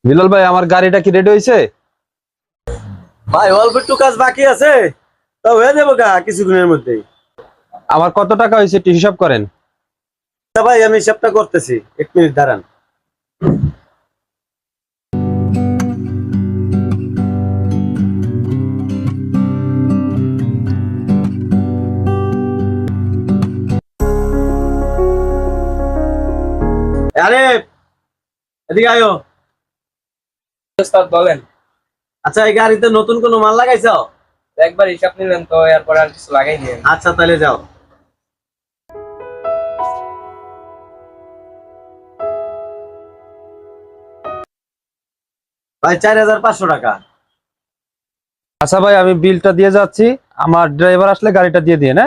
বিলাল ভাই, আমার গাড়িটা কি রেডি হয়েছে? ভাই অল্প একটু কাজ বাকি আছে, তা হয়ে যাবো কিছুদিনের মধ্যেই। আমার কত টাকা হয়েছে একটু হিসাব করেন। তা ভাই আমি হিসাবটা করতেছি, 1 মিনিট দাঁড়ান। আরে এদিকে আয়ো। ওস্তাদ বলেন। আচ্ছা, এই গাড়িতে নতুন কোনো মাল লাগাইছো? একবার হিসাব নিলেন তো এরপর আর কিছু লাগাই নিয়ে। আচ্ছা তাহলে যাও। ভাই 4,500 টাকা। আচ্ছা ভাই, আমি বিলটা দিয়ে যাচ্ছি, আমার ড্রাইভার আসলে গাড়িটা দিয়ে দিয়ে না।